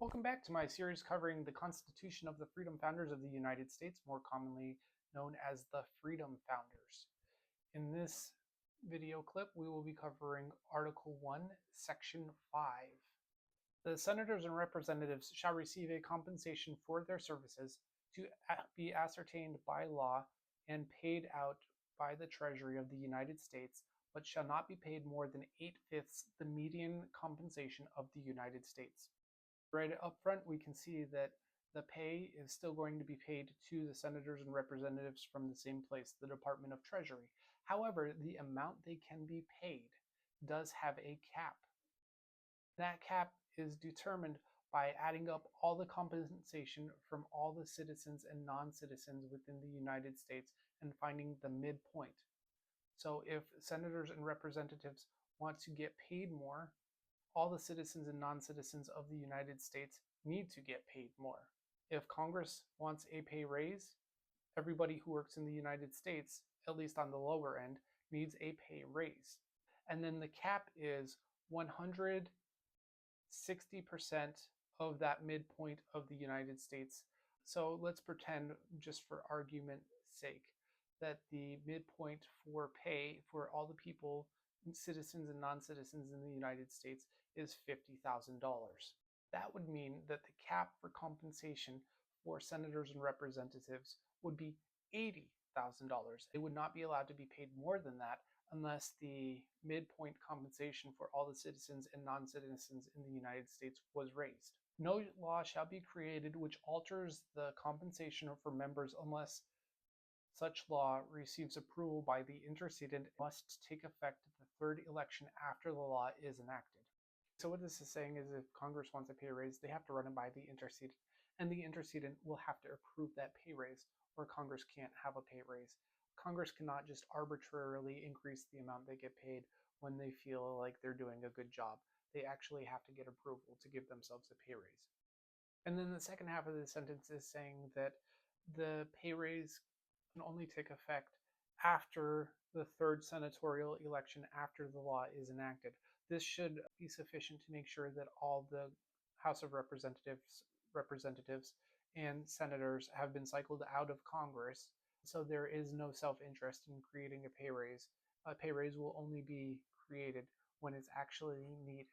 Welcome back to my series covering the Constitution of the Freedom Founders of the United States, more commonly known as the Freedom Founders. In this video clip, we will be covering Article 1, Section 5. The senators and representatives shall receive a compensation for their services to be ascertained by law and paid out by the Treasury of the United States, but shall not be paid more than 8/5 the median compensation of the United States. Right up front, we can see that the pay is still going to be paid to the senators and representatives from the same place, the Department of Treasury. However, the amount they can be paid does have a cap. That cap is determined by adding up all the compensation from all the citizens and non-citizens within the United States and finding the midpoint. So if senators and representatives want to get paid more, all the citizens and non-citizens of the United States need to get paid more. If Congress wants a pay raise, everybody who works in the United States, at least on the lower end, needs a pay raise. And then the cap is 160% of that midpoint of the United States. So let's pretend, just for argument's sake, that the midpoint for pay for all the people, citizens and non-citizens in the United States, is $50,000. That would mean that the cap for compensation for senators and representatives would be $80,000. They would not be allowed to be paid more than that unless the midpoint compensation for all the citizens and non-citizens in the United States was raised. No law shall be created which alters the compensation for members unless such law receives approval by the intercedent, must take effect the third election after the law is enacted. So what this is saying is if Congress wants a pay raise, they have to run it by the intercedent, and the intercedent will have to approve that pay raise, or Congress can't have a pay raise. Congress cannot just arbitrarily increase the amount they get paid when they feel like they're doing a good job. They actually have to get approval to give themselves a pay raise. And then the second half of the sentence is saying that the pay raise can only take effect after the third senatorial election, after the law is enacted. This should be sufficient to make sure that all the House of Representatives and senators have been cycled out of Congress, so there is no self-interest in creating a pay raise. A pay raise will only be created when it's actually needed.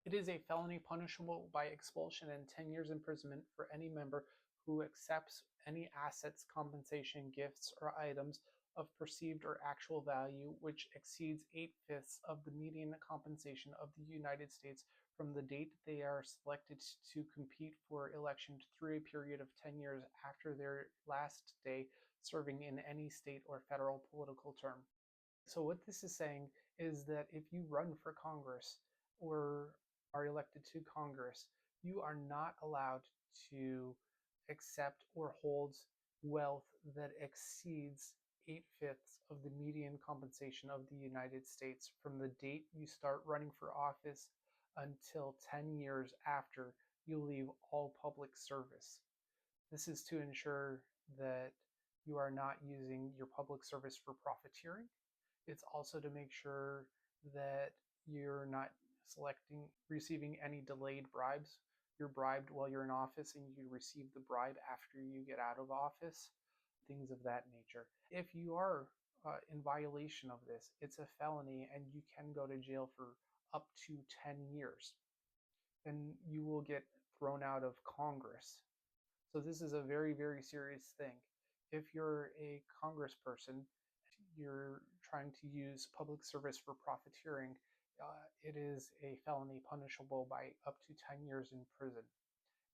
It is a felony punishable by expulsion and 10 years imprisonment for any member who accepts any assets, compensation, gifts, or items of perceived or actual value which exceeds 8/5 of the median compensation of the United States from the date they are selected to compete for election through a period of 10 years after their last day serving in any state or federal political term. So what this is saying is that if you run for Congress or are elected to Congress, you are not allowed to accept or hold wealth that exceeds 8/5 of the median compensation of the United States from the date you start running for office until 10 years after you leave all public service. This is to ensure that you are not using your public service for profiteering. It's also to make sure that you're not receiving any delayed bribes. You're bribed while you're in office and you receive the bribe after you get out of office, things of that nature. If you are in violation of this, it's a felony and you can go to jail for up to 10 years. And you will get thrown out of Congress. So this is a very, very serious thing. If you're a congressperson, you're trying to use public service for profiteering, it is a felony punishable by up to 10 years in prison.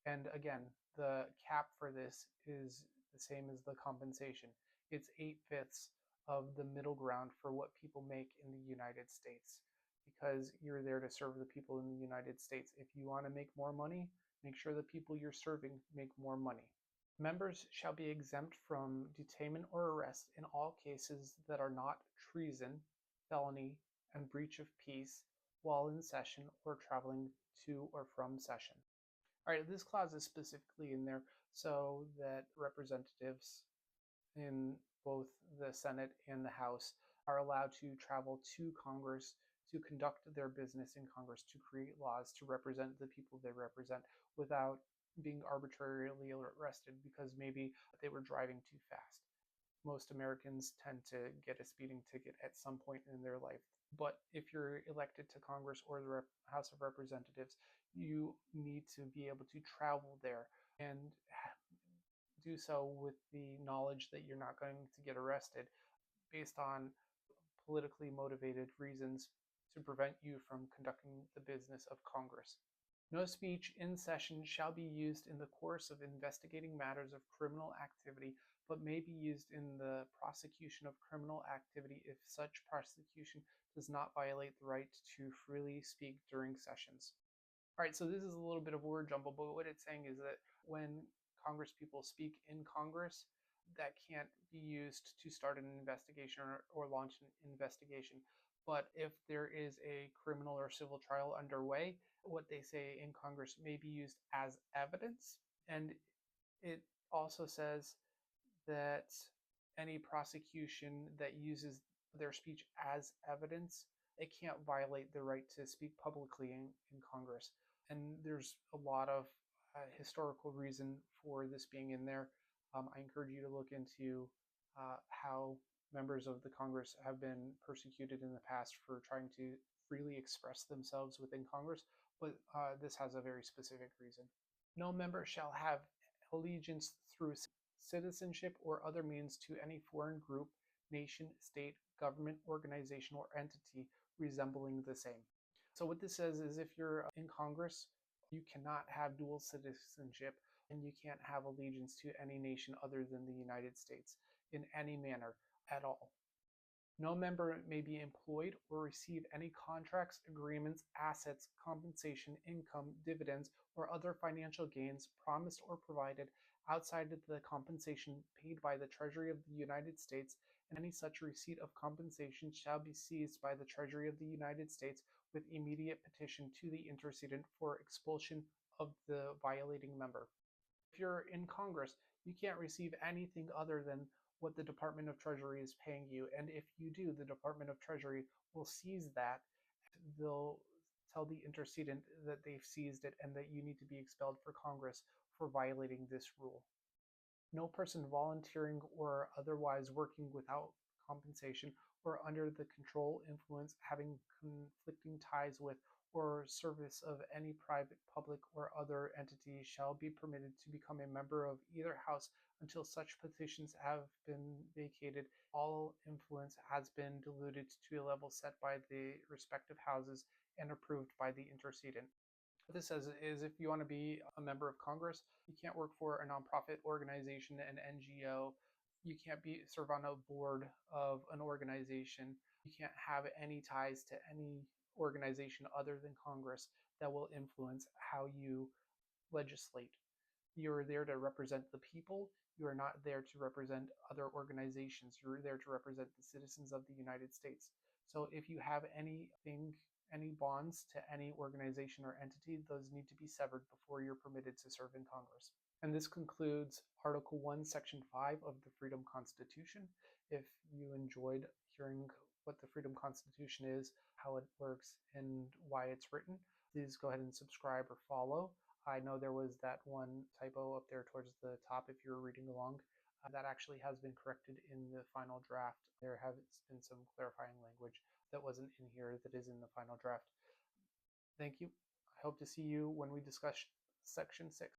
And again, the cap for this is the same as the compensation. It's 8/5 of the middle ground for what people make in the United States, because you're there to serve the people in the United States. If you want to make more money, make sure the people you're serving make more money. Members shall be exempt from detainment or arrest in all cases that are not treason, felony, and breach of peace while in session or traveling to or from session. All right, this clause is specifically in there so that representatives in both the Senate and the House are allowed to travel to Congress to conduct their business in Congress, to create laws, to represent the people they represent without being arbitrarily arrested because maybe they were driving too fast. Most Americans tend to get a speeding ticket at some point in their life. But if you're elected to Congress or the House of Representatives, you need to be able to travel there and do so with the knowledge that you're not going to get arrested based on politically motivated reasons to prevent you from conducting the business of Congress. No speech in session shall be used in the course of investigating matters of criminal activity, but may be used in the prosecution of criminal activity if such prosecution does not violate the right to freely speak during sessions. All right, so this is a little bit of word jumble, but what it's saying is that when Congress people speak in Congress, that can't be used to start an investigation or launch an investigation. But if there is a criminal or civil trial underway, what they say in Congress may be used as evidence. And it also says that any prosecution that uses their speech as evidence, it can't violate the right to speak publicly in Congress. And there's a lot of historical reason for this being in there. I encourage you to look into how members of the Congress have been persecuted in the past for trying to freely express themselves within Congress, but this has a very specific reason. No member shall have allegiance through citizenship or other means to any foreign group, nation, state, government, organization, or entity resembling the same. So what this says is if you're in Congress, you cannot have dual citizenship and you can't have allegiance to any nation other than the United States in any manner at all. No member may be employed or receive any contracts, agreements, assets, compensation, income, dividends, or other financial gains promised or provided outside of the compensation paid by the Treasury of the United States, and any such receipt of compensation shall be seized by the Treasury of the United States with immediate petition to the intercedent for expulsion of the violating member. If you're in Congress, you can't receive anything other than what the Department of Treasury is paying you. And if you do, the Department of Treasury will seize that. They'll tell the intercedent that they've seized it and that you need to be expelled for Congress for violating this rule. No person volunteering or otherwise working without compensation or under the control, influence, having conflicting ties with, or service of any private, public, or other entity shall be permitted to become a member of either house until such petitions have been vacated, all influence has been diluted to a level set by the respective houses and approved by the intercedent. What this says is if you want to be a member of Congress, you can't work for a nonprofit organization, an NGO. You can't serve on a board of an organization. You can't have any ties to any organization other than Congress that will influence how you legislate. You're there to represent the people. You are not there to represent other organizations. You're there to represent the citizens of the United States. So if you have any bonds to any organization or entity, those need to be severed before you're permitted to serve in Congress. And this concludes Article 1, Section 5 of the Freedom Constitution. If you enjoyed hearing what the Freedom Constitution is, how it works, and why it's written, please go ahead and subscribe or follow. I know there was that one typo up there towards the top if you're reading along. That actually has been corrected in the final draft. There has been some clarifying language that wasn't in here that is in the final draft. Thank you. I hope to see you when we discuss Section 6.